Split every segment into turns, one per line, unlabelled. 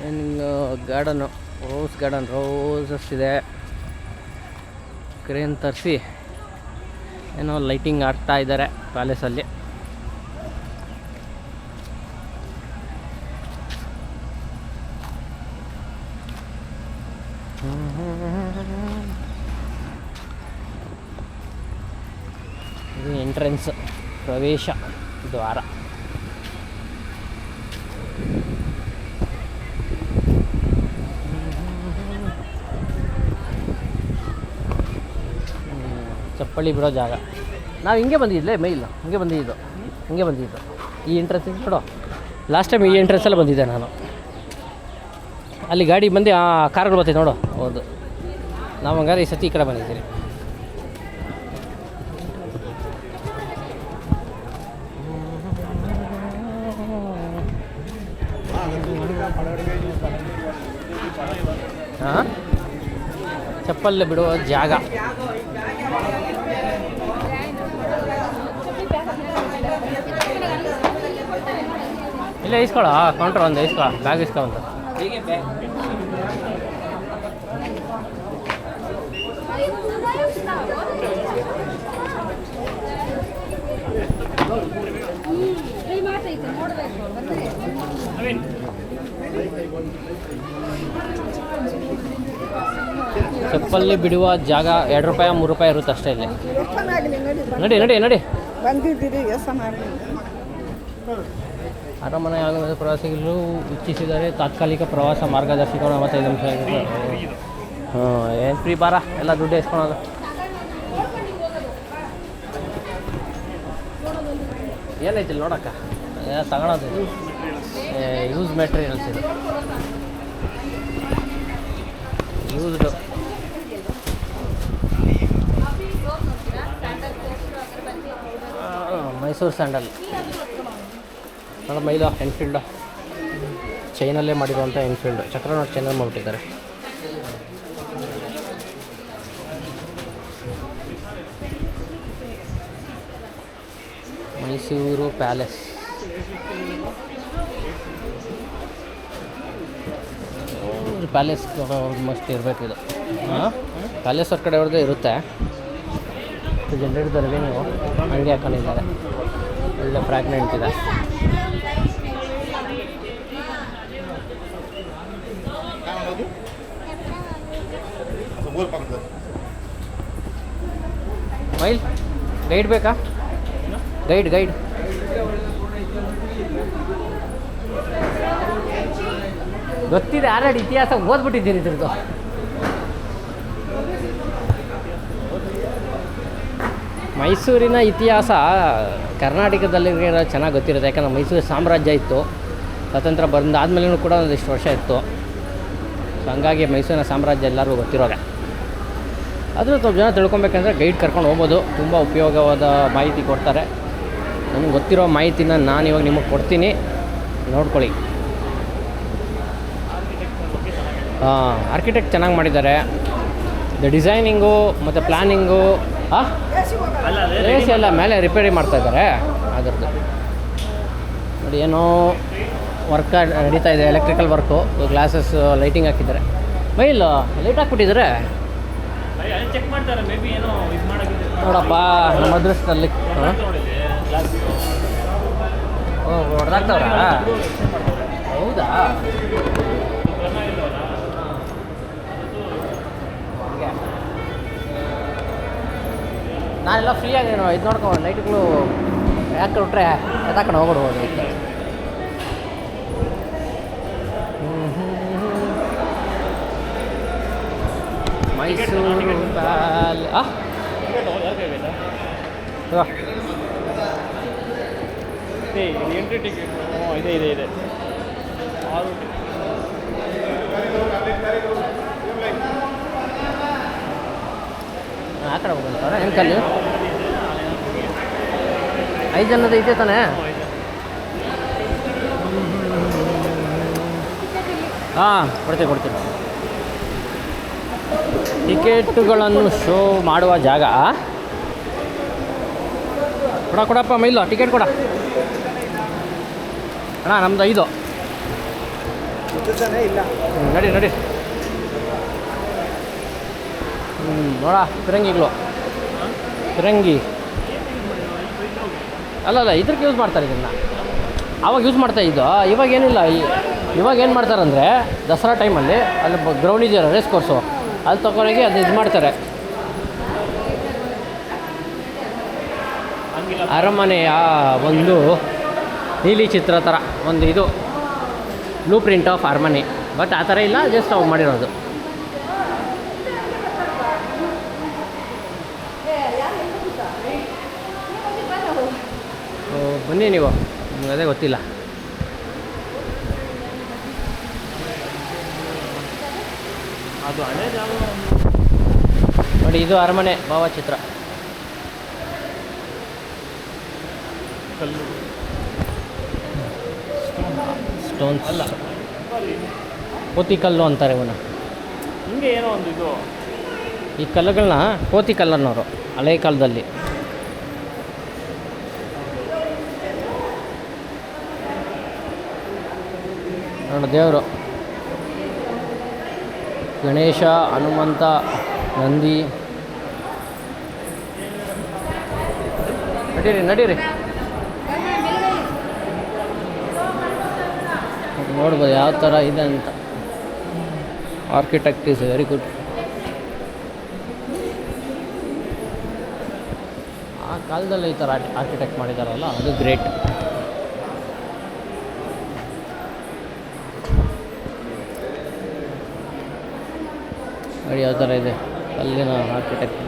ಏನು ಗಾರ್ಡನ್ನು ರೋಸಸ್ ಇದೆ. ಕ್ರೇನ್ ತರಿಸಿ ಏನೋ ಲೈಟಿಂಗ್ ಆಗ್ತಾ ಇದ್ದಾರೆ ಪ್ಯಾಲೇಸಲ್ಲಿ. ಇದು ಎಂಟ್ರೆನ್ಸ್, ಪ್ರವೇಶ ದ್ವಾರ. ಚಪ್ಪಲಿ ಬಿಡೋ ಜಾಗ. ನಾವು ಹಿಂಗೆ ಬಂದಿದ್ಲೇ ಮೇಲ್, ಹಿಂಗೆ ಬಂದಿದ್ದು ಈ ಎಂಟ್ರೆನ್ಸ್ ನೋಡೋ. ಲಾಸ್ಟ್ ಟೈಮ್ ಈ ಎಂಟ್ರೆನ್ಸಲ್ಲಿ ಬಂದಿದ್ದೆ ನಾನು. ಅಲ್ಲಿ ಗಾಡಿ ಬಂದು ಆ ಕಾರ್ಗಳು ಬರ್ತೀವಿ ನೋಡು. ಹೌದು, ನಾವು ಹಂಗಾರೆ ಈ ಸತಿ ಈ ಕಡೆ ಬಂದಿದ್ದೀವಿ. ಹಾಂ, ಚಪ್ಪಲ್ ಬಿಡುವ ಜಾಗ. ಇಲ್ಲ ಇಸ್ಕೊಳ, ಕೌಂಟ್ರ್ ಒಂದು ಇಸ್ಕೊಳ, ಬ್ಯಾಗ್ ಇಸ್ಕೊ ಅಂತ. ಚಪ್ಪಲ್ಲಿ ಬಿಡುವ ಜಾಗ 2 ರೂಪಾಯಿ 3 ರೂಪಾಯಿ ಇರುತ್ತೆ ಅಷ್ಟೇ ಇಲ್ಲಿ. ನಡಿ
ಬಂದಿದ್ದೀರಿ.
ಅರಮನೆ ಆಗಮನದ ಪ್ರವಾಸಿಗರು ಇಚ್ಛಿಸಿದರೆ ತಾತ್ಕಾಲಿಕ ಪ್ರವಾಸ ಮಾರ್ಗದರ್ಶಿಗಳು 45 ನಿಮಿಷ ಆಗಿದೆ. ಏನು ಫ್ರೀ ಬಾರ, ಎಲ್ಲ ದುಡ್ಡು ಇಸ್ಕೊಳೋದು. ಏನೈತಿಲ್ಲ ನೋಡಕ್ಕ, ತಗೊಳೋದು ಯೂಸ್ ಮೆಟೀರಿಯಲ್ಸ್. ಇದು ಯೂಸ್ಡು ಮೈಸೂರು ಸ್ಯಾಂಡಲ್ ನೋಡಮ್ಮ. ಇದು ಎನ್ಫೀಲ್ಡು, ಚೈನಲ್ಲೇ ಮಾಡಿರುವಂಥ ಎನ್ಫೀಲ್ಡು. ಚಕ್ರ ನೋಡಿ ಚೈನಲ್ಲಿ ಮಾಡಿಬಿಟ್ಟಿದ್ದಾರೆ. ಮೈಸೂರು ಪ್ಯಾಲೇಸ್. ಪ್ಯಾಲೇಸ್ ಮಸ್ಟ್ ಇರಬೇಕು ಇದು. ಹಾಂ, ಪ್ಯಾಲೇಸ್ ಅವ್ರ ಕಡೆ ಅವ್ರದ್ದೇ ಇರುತ್ತೆ. ಜನರೇಟರ್ ರೆವಿನ್ಯೂ ಅಂಗಡಿ ಹಾಕೊಂಡಿದ್ದಾರೆ. ಒಳ್ಳೆ ಫ್ರಾಗ್ನೆಂಟ್ ಇದೆ. ಮೈಲ್ ಗೈಡ್ ಬೇಕಾ? ಗೈಡ್ ಗೊತ್ತಿದೆ ಆಲ್ರೆಡಿ, ಇತಿಹಾಸ ಓದ್ಬಿಟ್ಟಿದ್ದೀರಿ ಇದ್ರದ್ದು. ಮೈಸೂರಿನ ಇತಿಹಾಸ ಕರ್ನಾಟಕದಲ್ಲಿರೋ ಚೆನ್ನಾಗಿ ಗೊತ್ತಿರುತ್ತೆ. ಯಾಕಂದರೆ ಮೈಸೂರು ಸಾಮ್ರಾಜ್ಯ ಇತ್ತು. ಸ್ವಾತಂತ್ರ್ಯ ಬಂದಾದ್ಮೇಲೂ ಕೂಡ ಒಂದಿಷ್ಟು ವರ್ಷ ಇತ್ತು. ಸೊ ಹಂಗಾಗಿ ಮೈಸೂರಿನ ಸಾಮ್ರಾಜ್ಯ ಎಲ್ಲರಿಗೂ ಗೊತ್ತಿರೋದೆ. ಆದರೂ ಸ್ವಲ್ಪ ಜನ ತಿಳ್ಕೊಬೇಕಂದ್ರೆ ಗೈಡ್ ಕರ್ಕೊಂಡು ಹೋಗ್ಬೋದು. ತುಂಬ ಉಪಯೋಗವಾದ ಮಾಹಿತಿ ಕೊಡ್ತಾರೆ. ನನಗೆ ಗೊತ್ತಿರೋ ಮಾಹಿತಿನ ನಾನು ಇವಾಗ ನಿಮಗೆ ಕೊಡ್ತೀನಿ, ನೋಡ್ಕೊಳ್ಳಿ. ಆರ್ಕಿಟೆಕ್ಟ್ ಚೆನ್ನಾಗಿ ಮಾಡಿದ್ದಾರೆ. ಡಿಸೈನಿಂಗು ಮತ್ತು ಪ್ಲ್ಯಾನಿಂಗು AC ಎಲ್ಲ ಮೇಲೆ ರಿಪೇರಿ ಮಾಡ್ತಾಯಿದ್ದಾರೆ. ಅದರದ್ದು ನೋಡಿ, ಏನೋ ವರ್ಕ್ ನಡೀತಾ ಇದೆ, ಎಲೆಕ್ಟ್ರಿಕಲ್ ವರ್ಕು. ಗ್ಲಾಸಸ್ ಲೈಟಿಂಗ್ ಹಾಕಿದ್ದಾರೆ. ಮೈಲ್ ಲೈಟ್ ಹಾಕ್ಬಿಟ್ಟಿದ್ದಾರೆ ನೋಡಪ್ಪ ನಮ್ಮ ಅದೃಷ್ಟದಲ್ಲಿ. ಹೊಡೆದಾಗ್ತವ್ರ? ಹೌದಾ? ನಾನೆಲ್ಲ ಫ್ರೀಯಾಗಿ ಇದು ನೋಡ್ಕೊಂಡು ಲೈಟ್ಗಳು ಯಾಕೆ ಬಿಟ್ರೆ ಎತ್ತಾಕೊಂಡು ಹೋಗ್ಬಿಡ್ಬೋದು. ಮೈಸೂರು
ಎಂಟ್ರಿ ಟಿಕೆಟ್ ಇದೆ.
ಆ ಕಡೆ ಹೋಗ್ತಾರೆ. ಹೆಂಕಲ್ಲಿ 5 ಜನದ ಇದೆ ತಾನೇ? ಹಾಂ, ಕೊಡ್ತೀವಿ. ಟಿಕೆಟುಗಳನ್ನು ಶೋ ಮಾಡುವ ಜಾಗ. ಕೊಡಪ್ಪ ಮೈಲು ಟಿಕೆಟ್ ಕೊಡ ಅಣ್ಣ. ನಮ್ಮದು 5
ಇಲ್ಲ.
ನಡಿ ನಡಿ. ನೋಡ ಫಿರಂಗಿಗಳು, ಫಿರಂಗಿ ಅಲ್ಲ ಇದ್ರಿಗೆ ಯೂಸ್ ಮಾಡ್ತಾರೆ ಇದನ್ನು. ಆವಾಗ ಯೂಸ್ ಮಾಡ್ತಾ ಇದ್ದು, ಇವಾಗ ಏನಿಲ್ಲ. ಇವಾಗ ಏನು ಮಾಡ್ತಾರಂದರೆ ದಸರಾ ಟೈಮಲ್ಲಿ ಅಲ್ಲಿ ಗ್ರೌಂಡ್ ಇದೆಯಲ್ಲ ರೇಸ್ ಕೋರ್ಸು, ಅಲ್ಲಿ ತಗೊಂಡೋಗಿ ಅದು ಇದು ಮಾಡ್ತಾರೆ. ಅರಮನೆಯ ಒಂದು ನೀಲಿ ಚಿತ್ರ ಥರ ಒಂದು ಇದು ಬ್ಲೂ ಪ್ರಿಂಟ್ ಆಫ್ ಅರಮನೆ, ಬಟ್ ಆ ಥರ ಇಲ್ಲ, ಜಸ್ಟ್ ಅವ್ರು ಮಾಡಿರೋದು. ಬನ್ನಿ ನೀವು, ನಿಮ್ಗೆ ಅದೇ ಗೊತ್ತಿಲ್ಲ.
ಅದು ಹಳೆ ಜಾಗ
ನೋಡಿ, ಇದು ಅರಮನೆ ಭಾವಚಿತ್ರ.
ಕಲ್ಲು
ಸ್ಟೋನ್ಸ್
ಅಲ್ಲ,
ಕೋತಿಕಲ್ಲು ಅಂತಾರೆ ಇವನ್ನ.
ಹಿಂಗೆ ಏನೋ ಒಂದು ಇದು.
ಈ ಕಲ್ಲುಗಳನ್ನ ಕೋತಿಕಲ್ಲು ಅನ್ನೋರು ಹಳೆ ಕಾಲದಲ್ಲಿ. ನೋಡಿ ದೇವರು ಗಣೇಶ, ಹನುಮಂತ, ನಂದಿ. ನಡೀರಿ ನಡೀರಿ, ನೋಡ್ಬೋದು ಯಾವ ಥರ ಇದೆ ಅಂತ. Architect is very good. ಆ ಕಾಲದಲ್ಲಿ ಈ ಥರ ಆರ್ಕಿಟೆಕ್ಟ್ ಮಾಡಿದಾರಲ್ಲ, ಅದು ಗ್ರೇಟ್. ನೋಡಿ ಯಾವ ಥರ ಇದೆ ಅಲ್ಲಿನ ಆರ್ಕಿಟೆಕ್ಟ್.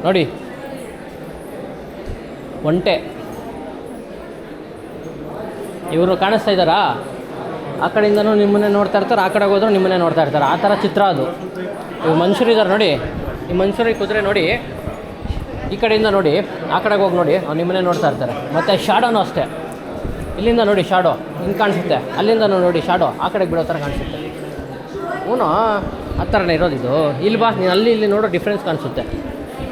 ನೋಡಿ ಒಂಟೆ, ಇವರು ಕಾಣಿಸ್ತಾ ಇದ್ದಾರಾ? ಆ ಕಡೆಯಿಂದನೂ ನಿಮ್ಮನ್ನೇ ನೋಡ್ತಾ ಇರ್ತಾರೆ, ಆ ಕಡೆಗೆ ಹೋದ್ರೂ ನಿಮ್ಮನ್ನೇ ನೋಡ್ತಾ ಇರ್ತಾರೆ. ಆ ಥರ ಚಿತ್ರ ಅದು. ಇವು ಮನುಷ್ಯರಿದ್ದಾರೆ ನೋಡಿ, ಈ ಮನುಷ್ಯರಿಗೆ ಕುದುರೆ ನೋಡಿ, ಈ ಕಡೆಯಿಂದ ನೋಡಿ, ಆ ಕಡೆಗೆ ಹೋಗಿ ನೋಡಿ, ಅವ್ರು ನಿಮ್ಮನ್ನೇ ನೋಡ್ತಾ ಇರ್ತಾರೆ. ಮತ್ತು ಶಾಡೋನು ಅಷ್ಟೇ, ಇಲ್ಲಿಂದ ನೋಡಿ ಶಾಡೋ ಹಿಂಗೆ ಕಾಣಿಸುತ್ತೆ, ಅಲ್ಲಿಂದ ನೋಡಿ ಶಾಡೋ ಆ ಕಡೆಗೆ ಬಿಡೋ ಥರ ಕಾಣಿಸುತ್ತೆ. ಹ್ಞೂ ಆ ಥರನೇ ಇರೋದು ಇದು. ಇಲ್ಲಿ ಬಾ ನೀನು, ಅಲ್ಲಿ ಇಲ್ಲಿ ನೋಡೋ ಡಿಫ್ರೆನ್ಸ್ ಕಾಣಿಸುತ್ತೆ.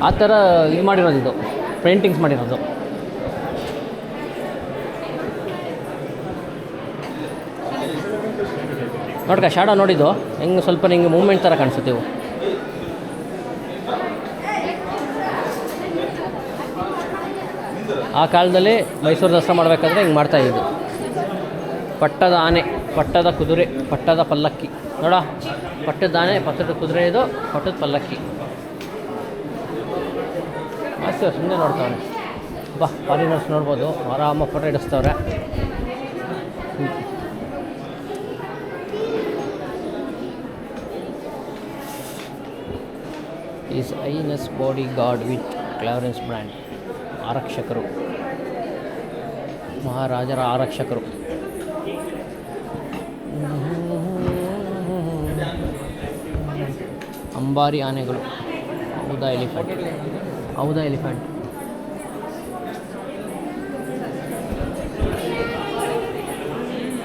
ಆ ಥರ ಇದು ಮಾಡಿರೋದು, ಇದು ಪೇಂಟಿಂಗ್ಸ್ ಮಾಡಿರೋದು. ನೋಡ್ಕ ಶಾಡೋ ನೋಡಿದ್ದು ಹೆಂಗೆ ಸ್ವಲ್ಪ ಹಿಂಗೆ ಮೂಮೆಂಟ್ ಥರ ಕಾಣಿಸುತ್ತೆ ಇವು. ಆ ಕಾಲದಲ್ಲಿ ಮೈಸೂರು ದಸರಾ ಮಾಡಬೇಕಾದ್ರೆ ಹಿಂಗೆ ಮಾಡ್ತಾಯಿದ್ದು. ಪಟ್ಟದ ಆನೆ, ಪಟ್ಟದ ಕುದುರೆ, ಪಟ್ಟದ ಪಲ್ಲಕ್ಕಿ. ನೋಡ, ಪಟ್ಟದ ಆನೆ, ಪಟ್ಟದ ಕುದುರೆ, ಇದು ಪಟ್ಟದ ಪಲ್ಲಕ್ಕಿ. ಮಸ್ತ್ ಸುಮ್ಮನೆ ನೋಡ್ತಾವೆ. ಬಾ, ಫಾರಿನರ್ಸ್ ನೋಡ್ಬೋದು, ಆರಾಮ ಫೋಟೋ ಹಿಡಿಸ್ತವ್ರೆ. His highness bodyguard with Clarence brand. ಆರಕ್ಷಕರು, ಮಹಾರಾಜರ ಆರಕ್ಷಕರು. ಅಂಬಾರಿ ಆನೆಗಳು. ಹೌದಾ ಎಲಿಫೆಂಟ್, ಹೌದಾ ಎಲಿಫೆಂಟ್.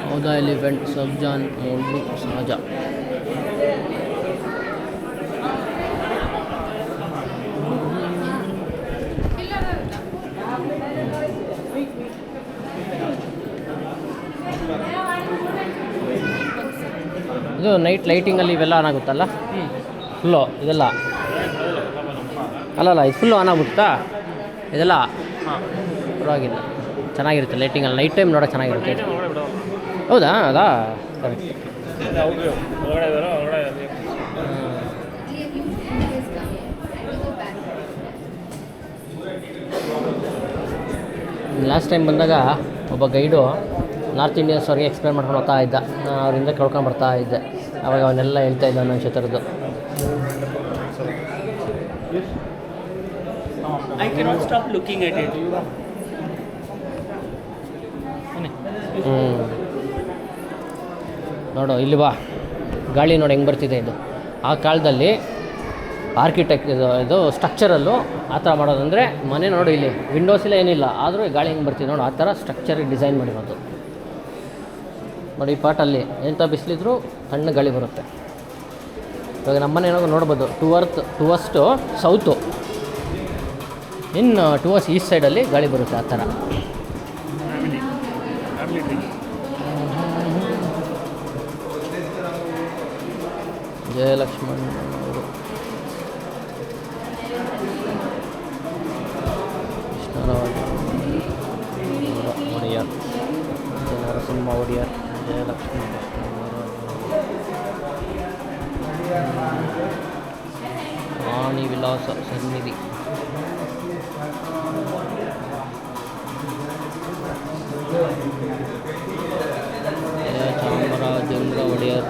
ಹೌದಾ ಎಲಿಫೆಂಟ್, ಸಬ್ಜಾನ್, ಮೋಲ್ಡು, ಸಹಜ. ಇದು ನೈಟ್ ಲೈಟಿಂಗಲ್ಲಿ ಇವೆಲ್ಲ ಆನ್ ಆಗುತ್ತಲ್ಲ ಫುಲ್ಲು, ಇದೆಲ್ಲ ಅಲ್ಲಲ್ಲ, ಇದು ಫುಲ್ಲು ಆನ್ ಆಗುತ್ತಾ ಇದೆಲ್ಲ? ಪರವಾಗಿಲ್ಲ, ಚೆನ್ನಾಗಿರುತ್ತೆ ಲೈಟಿಂಗಲ್ಲಿ. ನೈಟ್ ಟೈಮ್ ನೋಡೋಕೆ ಚೆನ್ನಾಗಿರುತ್ತೆ. ಹೌದಾ? ಅದಾ ಕರೆಕ್ಟ್. ಲಾಸ್ಟ್ ಟೈಮ್ ಬಂದಾಗ ಒಬ್ಬ ಗೈಡು ನಾರ್ತ್ ಇಂಡಿಯನ್ಸ್ ಅವ್ರಿಗೆ ಎಕ್ಸ್ಪ್ಲೇನ್ ಮಾಡ್ಕೊಂಡು ಹೋಗ್ತಾ ಇದ್ದ. ನಾನು ಅವರಿಂದ ಕೇಳ್ಕೊಂಡು ಬರ್ತಾ ಇದ್ದೆ. ಅವಾಗ ಅವನ್ನೆಲ್ಲ ಹೇಳ್ತಾ ಇದ್ದ ನನ್ನ ಚಿತ್ರದ್ದು.
I cannot stop looking at it.
ನೋಡು ಇಲ್ಲಿ ಬಾ, ಗಾಳಿ ನೋಡಿ ಹೆಂಗೆ ಬರ್ತಿದೆ. ಇದು ಆ ಕಾಲದಲ್ಲಿ ಆರ್ಕಿಟೆಕ್ಟ್ ಇದು ಸ್ಟ್ರಕ್ಚರಲ್ಲು ಆ ಥರ ಮಾಡೋದಂದರೆ, ಮನೆ ನೋಡು ಇಲ್ಲಿ ವಿಂಡೋಸ್ ಇಲ್ಲ ಏನಿಲ್ಲ, ಆದರೂ ಗಾಳಿ ಹೆಂಗೆ ಬರ್ತಿದೆ ನೋಡು, ಆ ಥರ ಸ್ಟ್ರಕ್ಚರಿಗೆ ಡಿಸೈನ್ ಮಾಡಿರೋದು. ನೋಡಿ ಈ ಪಾಟಲ್ಲಿ ಎಂಥ ಬಿಸಿಲಿದ್ರು ಸಣ್ಣ ಗಾಳಿ ಬರುತ್ತೆ. ಇವಾಗ ನಮ್ಮನೆ ಏನಾದ್ರು ನೋಡ್ಬೋದು ಟುವರ್ಸ್ಟು ಸೌತು, ಇನ್ನು ಟುವರ್ಸ್ ಈಸ್ಟ್ ಸೈಡಲ್ಲಿ ಗಾಳಿ ಬರುತ್ತೆ ಆ ಥರ. ಜಯಲಕ್ಷ್ಮಣ್ ಅವರು, ಕೃಷ್ಣರಾಜ ಒಡೆಯರ್, ನರಸಿಂಹ ಒಡೆಯರ್, ಜಯಲಕ್ಷ್ಮಿ ರಾಣಿ ವಿಲಾಸ ಸನ್ನಿಧಿ, ಚಾಮರಾಜೇಂದ್ರ ಒಡೆಯರ್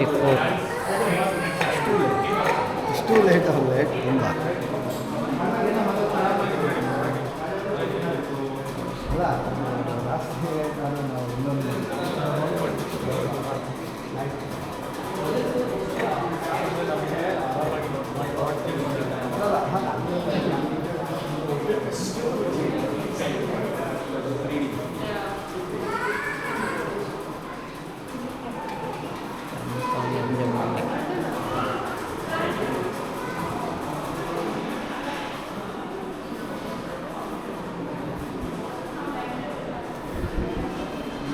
ಮದುವೆ.
ಇಷ್ಟು ಲೇಟ್ ಅಲ್ಲೇ ತುಂಬ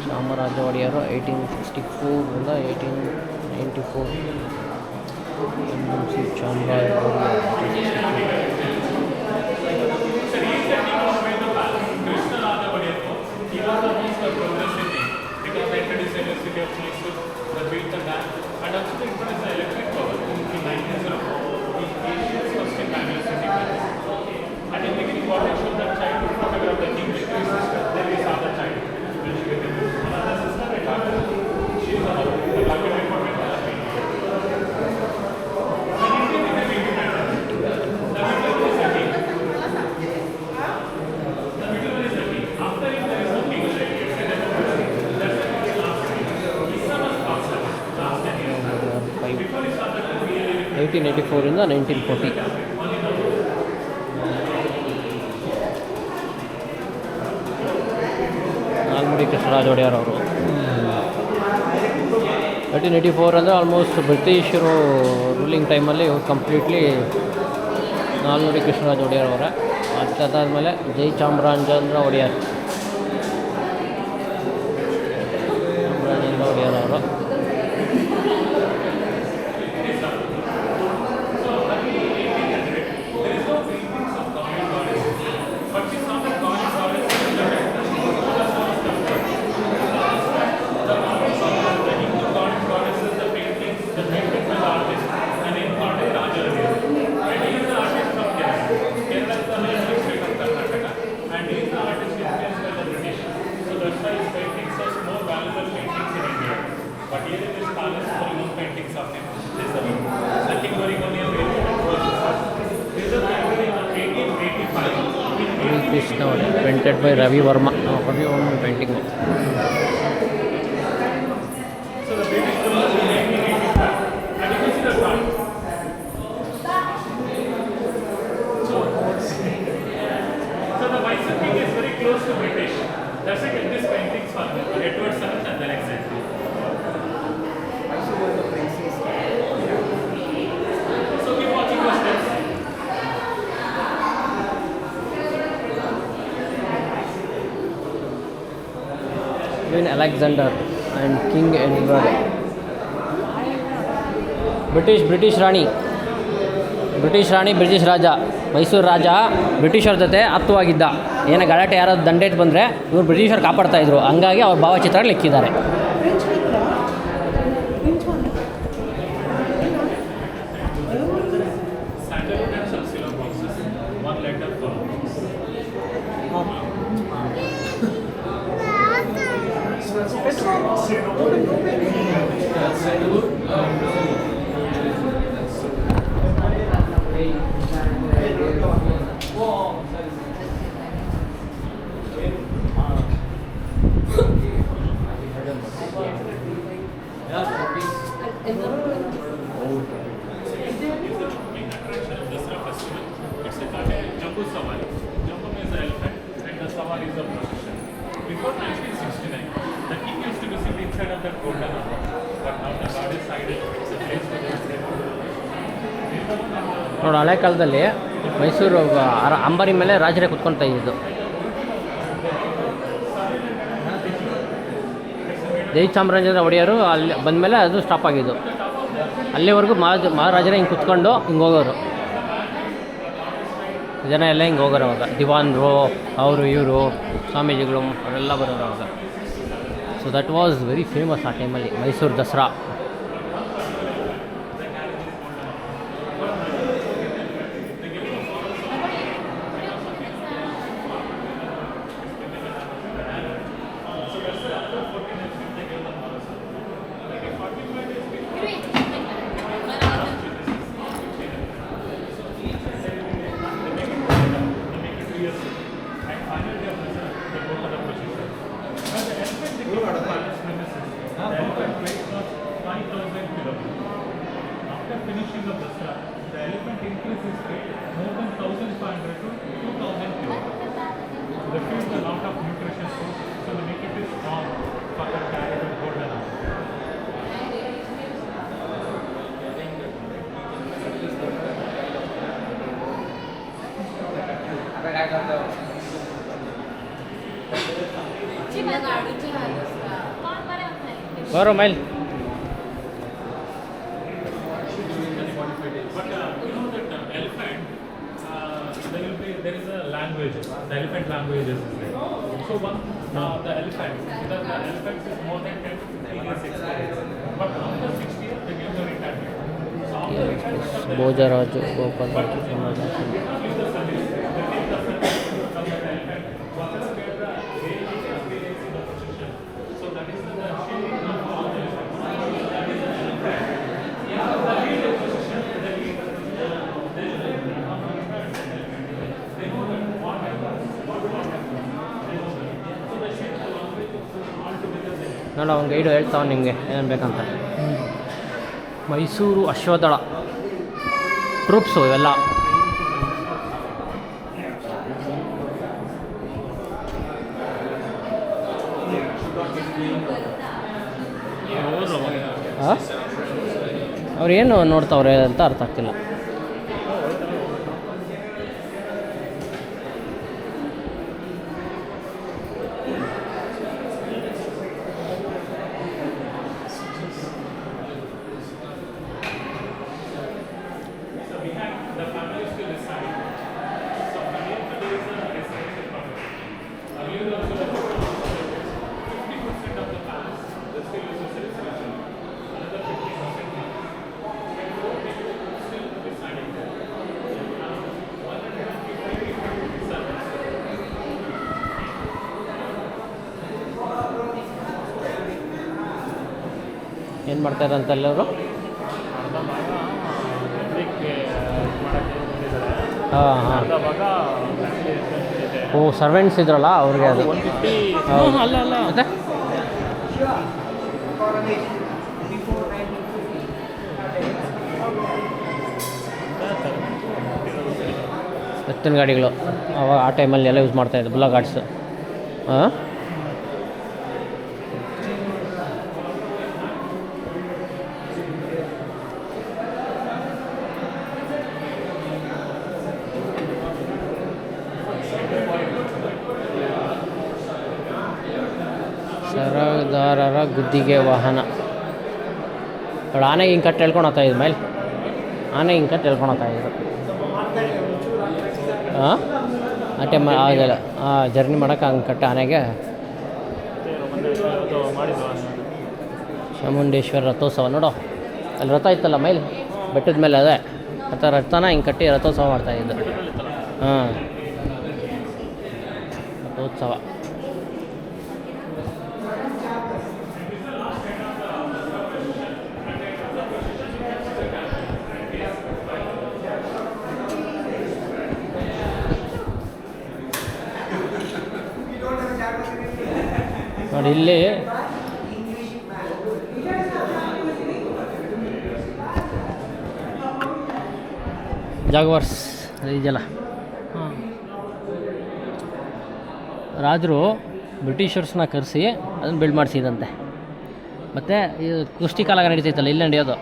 ಚಾಮರಾಜ ಒಡೆಯರು 1864 1894. ಚಾಮರಾಜ ಇಂದ 1940. ನಾಲ್ಮುಡಿ ಕೃಷ್ಣರಾಜ ಒಡೆಯರ್ ಅವರು 1884 ಅಂದರೆ ಆಲ್ಮೋಸ್ಟ್ ಬ್ರಿಟಿಷರು ರೂಲಿಂಗ್ ಟೈಮಲ್ಲಿ ಕಂಪ್ಲೀಟ್ಲಿ ನಾಲ್ಮುಡಿ ಕೃಷ್ಣರಾಜ ಒಡೆಯರ್ ಅವರ. ಅದಾದಮೇಲೆ ಜೈ ಚಾಮರಾಜೇಂದ್ರ ಒಡೆಯರ್ ಒಡೆಯರ್ ಅವರು. Krishna painted by Ravi Verma. Ravi Verma painting.
So the Mycenaean is very close to British. That's why this paintings for Edward Sarat and Alexander. So keep watching those steps.
Queen Alexander and King Edward. British Rani. British ರಾಣಿ British ರಾಜ ಮೈಸೂರು ರಾಜ ಬ್ರಿಟಿಷರ ಜೊತೆ ಹತ್ತುವಾಗಿದ್ದ. ಏನೋ ಗಲಾಟೆ ಯಾರಾದ್ರು ದಂಡೇಟ್ ಬಂದರೆ ಇವ್ರು ಬ್ರಿಟಿಷರು ಕಾಪಾಡ್ತಾಯಿದ್ರು, ಹಂಗಾಗಿ ಅವ್ರ ಭಾವಚಿತ್ರಗಳು ಇಕ್ಕಿದ್ದಾರೆ.
Sandalwood and some silver boxes. 1 letter per box. Dasara festival. It's a called Jambu Sawari. Jambu means the elephant and the Sawari is the procession. Before 1969, the king used to sit inside of that golden armor. But now the god is sided. It's a place for the
ನೋಡಿ, ಹಳೆ ಕಾಲದಲ್ಲಿ ಮೈಸೂರು ಅಂಬಾರಿ ಮೇಲೆ ರಾಜರೇ ಕುತ್ಕೊಳ್ತಾ ಇದ್ದು. ಜೈ ಚಾಮರಾಜೇಂದ್ರ ಒಡೆಯರು ಅಲ್ಲಿ ಬಂದಮೇಲೆ ಅದು ಸ್ಟಾಪ್ ಆಗಿದ್ದು. ಅಲ್ಲಿವರೆಗೂ ಮಹಾರಾಜರೇ ಹಿಂಗೆ ಕುತ್ಕೊಂಡು ಹಿಂಗೆ ಹೋಗೋರು, ಜನ ಎಲ್ಲ ಹಿಂಗೆ ಹೋಗೋರು ಅವಾಗ. ದಿವಾನ್ರು ಅವರು ಇವರು ಸ್ವಾಮೀಜಿಗಳು ಅವರೆಲ್ಲ ಬರೋರು ಅವಾಗ. So that was very famous ಆ ಟೈಮಲ್ಲಿ Mysuru Dasara. After finishing of Dasara, the elephant increases weight more than 1,500 to 2,000 kilograms. They feed a lot of nutritious food, so they make it strong for the carry to golden armor. ಬರೋ mile.
But you know that elephant, there is a language. The elephant languages is there. So one the elephant is more than 10 to 15 years experience. But after 60 years they give the retirement. So after retirement of the
ಭೋಜರಾಜು ಗೋಪಾಲರಾಜು
they cannot leave the service. They take the service from the elephant. Whatever get the age of experience in the position. So that is the sharing of all the elephants. That is the elephant. In the lead position, the lead they know that what happens, what happens. So the sharing the language all together they
ನೋಡು, ಅವ್ನು guide ಹೇಳ್ತಾವ ನಿಮಗೆ ಏನು ಬೇಕಂತ. ಮೈಸೂರು ಅಶ್ವದಳ ಟ್ರೂಪ್ಸು ಇವೆಲ್ಲ. ಅವ್ರು ಏನು ನೋಡ್ತಾವ್ರೆ ಅಂತ ಅರ್ಥ ಆಗ್ತಿಲ್ಲ.
the family is still reside. So earlier there is a residential property. Earlier also 50% of the palace is still used as a residential. Another 50% still residing there. 150 servants.
ಏನು ಮಾಡ್ತಾರಂತ ಎಲ್ಲವರು? ಹಾಂ ಹಾಂ. ಓ, ಸರ್ವೆಂಟ್ಸ್ ಇದ್ರಲ್ಲ ಅವ್ರಿಗೆ ಅದು. ಅಲ್ಲ ಅಲ್ಲ ಮತ್ತೆ ಎತ್ತಿನ ಗಾಡಿಗಳು ಅವಾಗ ಆ ಟೈಮಲ್ಲಿ ಎಲ್ಲ ಯೂಸ್ ಮಾಡ್ತಾಯಿದ್ರು, ಬುಲ್ಲ ಗಾಡ್ಸ್. ಹಾಂ, ಸರದಾರರ ಗುದ್ದಿಗೆ ವಾಹನ. ಅವಳು ಆನೆಗೆ ಹಿಂಗೆ ಕಟ್ಟಿ ಹೇಳ್ಕೊಂಡು ಹೋಗ್ತಾ ಇದ್ದ ಮೇಲೆ ಆನೆ ಹಿಂಗೆ ಕಟ್ಟಿ ಎಳ್ಕೊಂಡು ಹೋಗ್ತಾ ಇದ್ರು. ಹಾಂ ಆ ಟೈಮ್ ಆಗಲ್ಲ ಜರ್ನಿ ಮಾಡೋಕೆ ಹಂಗೆ ಕಟ್ಟ ಆನೆಗೆ.
ಅದು ಮಾಡಿದ್ವಾ
ಚಾಮುಂಡೇಶ್ವರಿ ರಥೋತ್ಸವ ನೋಡು, ಅಲ್ಲಿ ರಥ ಇತ್ತಲ್ಲ ಮೈಲ್ ಬೆಟ್ಟದ ಮೇಲೆ, ಅದೇ ರಥನ ಹಿಂಗೆ ಕಟ್ಟಿ ರಥೋತ್ಸವ ಮಾಡ್ತಾಯಿದ್ದು. ಹಾಂ, ರಥೋತ್ಸವ. ನೋಡಿ ಇಲ್ಲಿ ಜಾಗ್ವಾರ್ಸ್ ಇದೆಯಲ್ಲ. ಹಾಂ, ರಾಜರು ಬ್ರಿಟಿಷರ್ಸ್ನ ಕರೆಸಿ ಅದನ್ನು ಬಿಲ್ಡ್ ಮಾಡಿಸಿದಂತೆ. ಮತ್ತು ಇದು ಕುಸ್ತಿ ಕಾಲ ನಡೀತೈತಲ್ಲ ಇಲ್ಲಿ ನಡೆಯೋದು,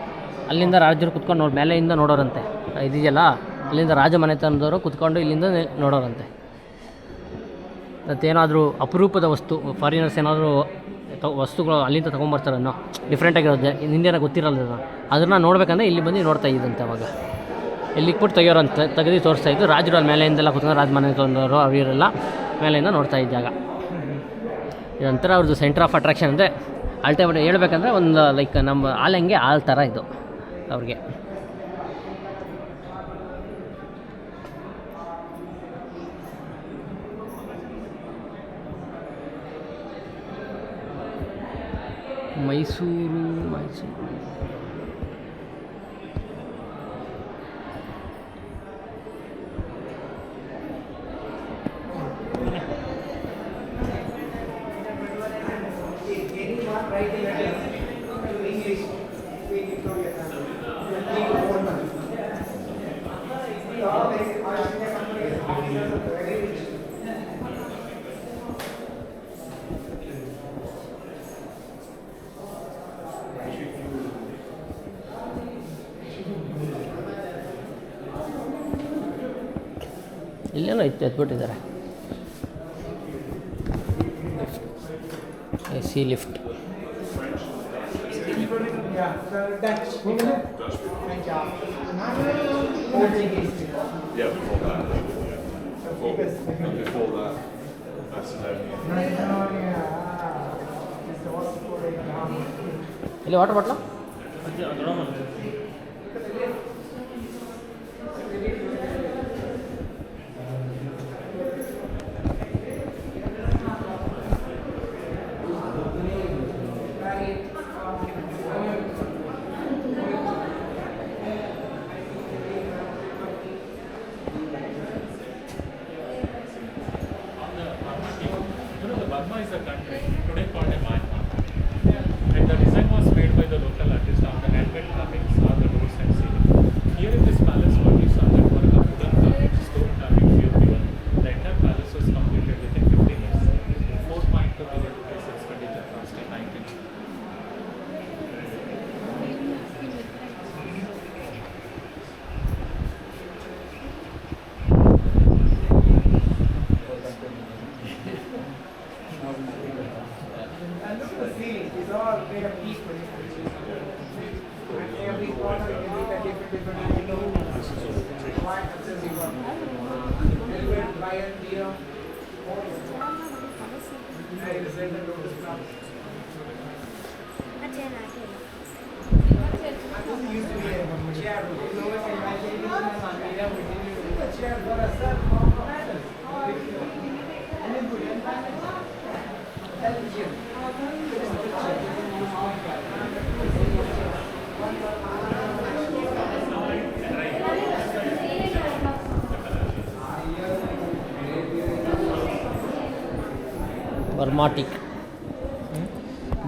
ಅಲ್ಲಿಂದ ರಾಜರು ಕುತ್ಕೊಂಡು ಮೇಲೆಯಿಂದ ನೋಡೋರಂತೆ. ಇದೆಯಲ್ಲ ಅಲ್ಲಿಂದ ರಾಜ ಮನೆತನದವರು ಕುತ್ಕೊಂಡು ಇಲ್ಲಿಂದ ನೋಡೋರಂತೆ. ಮತ್ತೇನಾದರೂ ಅಪರೂಪದ ವಸ್ತು ಫಾರಿನರ್ಸ್ ಏನಾದರೂ ವಸ್ತುಗಳು ಅಲ್ಲಿಂದ ತೊಗೊಂಬರ್ತಾರನ್ನೋ ಡಿಫ್ರೆಂಟಾಗಿರೋದು ಹಿಂದಿನ ಗೊತ್ತಿರಲ್ಲ, ಅದನ್ನು ನೋಡ್ಬೇಕಂದ್ರೆ ಇಲ್ಲಿ ಬಂದು ನೋಡ್ತಾ ಇದ್ದಂತೆ. ಅವಾಗ ಇಲ್ಲಿ ಇಟ್ಬಿಟ್ಟು ತೆಗಿಯೋರಂತೆ, ತೆಗೆದು ತೋರಿಸ್ತಾಯಿದ್ದು. ರಾಜರು ಅಲ್ಲಿ ಮೇಲೆಯಿಂದೆಲ್ಲ ಕುತ್ಕೊಂಡು ರಾಜ ಮನೆ ತಂದವರು ಅವರೆಲ್ಲ ಮೇಲೆಯಿಂದ ನೋಡ್ತಾ ಇದ್ದಾಗ ಇದೊಂಥರ ಅವ್ರದ್ದು ಸೆಂಟರ್ ಆಫ್ ಅಟ್ರಾಕ್ಷನ್. ಅಂದರೆ ಅಲ್ಟಿಮೇಟ್ ಹೇಳ್ಬೇಕಂದ್ರೆ ಒಂದು ಲೈಕ್ ನಮ್ಮ ಆಲೆಂಗೆ ಹಾಲು ಥರ ಇದು ಅವ್ರಿಗೆ. ಮೈಸೂರು ಇಲ್ಲೇನೋ ಇತ್ತು, ಎತ್ಬಿಟ್ಟಿದ್ದಾರೆ. AC lift.
Yeah, before that. Before that, Macedonia.
ಇಲ್ಲಿ water bottle
Burma is a country today called a Myanmar, and the design was made by the local artist on the handmade carvings on the doors and ceiling. Here in this palace, what you saw that were wooden carvings, stone carvings, pure given. The entire palace was completed within 15 years. 4.2 billion rupees expenditure cost in 19.
And look at the ceiling, it's all made of equal. And every corner you look at different windows. White accessory work. Velvet, lion, deer. And the center lotus flowers. And this used to be a chair. It's always a chair for a son.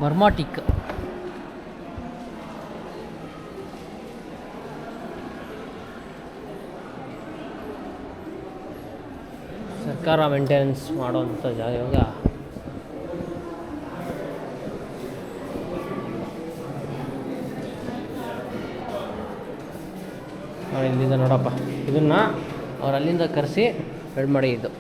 ಬರ್ಮಾಟಿಕ್. ಸರ್ಕಾರ maintenance ಮಾಡೋವಂಥ ಜಾಗ. ಇವಾಗ ಇಲ್ಲಿಂದ ನೋಡಪ್ಪ, ಇದನ್ನು ಅವ್ರು ಅಲ್ಲಿಂದ ಕರೆಸಿ ರೆಡಿ ಮಾಡಿದ್ದು.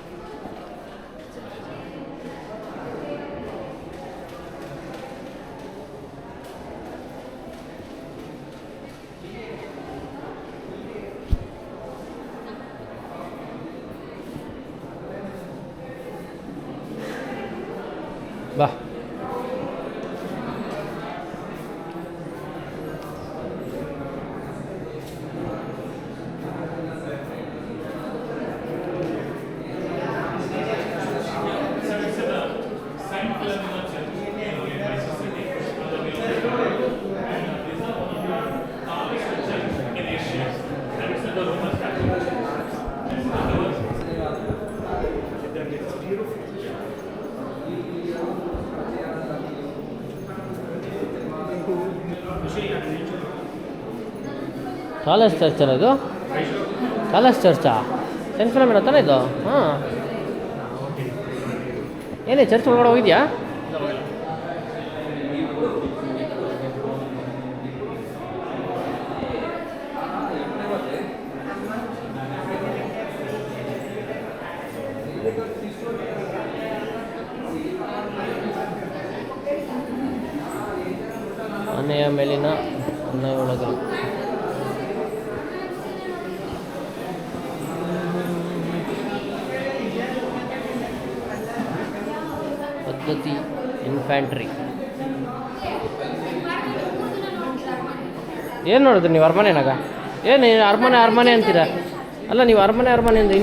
ಬಾ. ಕಾಲೇಜ್ ಚರ್ಚ್ ಅಲ್ಲ ಇದು? ಕಾಲೇಜ್ ಚರ್ಚಾ? ಸೆಂಟ್ ಫಿಲಮಿನಾ ತಾನೇ ಇದು? ಹಾಂ. ಏನೇ ಚರ್ಚ್ ಒಳಗಡೆ ಹೋಗಿದ್ಯಾ? ಮನೆಯ ಮೇಲಿನ ಅನ್ನಯೊಳಗಲು. ಪದ್ಧತಿ ಇನ್ಫ್ಯಾಂಟ್ರಿ. ಏನು ನೋಡಿದ್ರಿ ನೀವು ಅರಮನೆನಾಗ? ಏನು ಅರಮನೆ ಅಂತೀರಾ? ಅಲ್ಲ, ನೀವು ಅರಮನೆ ಅಂದ್ರೆ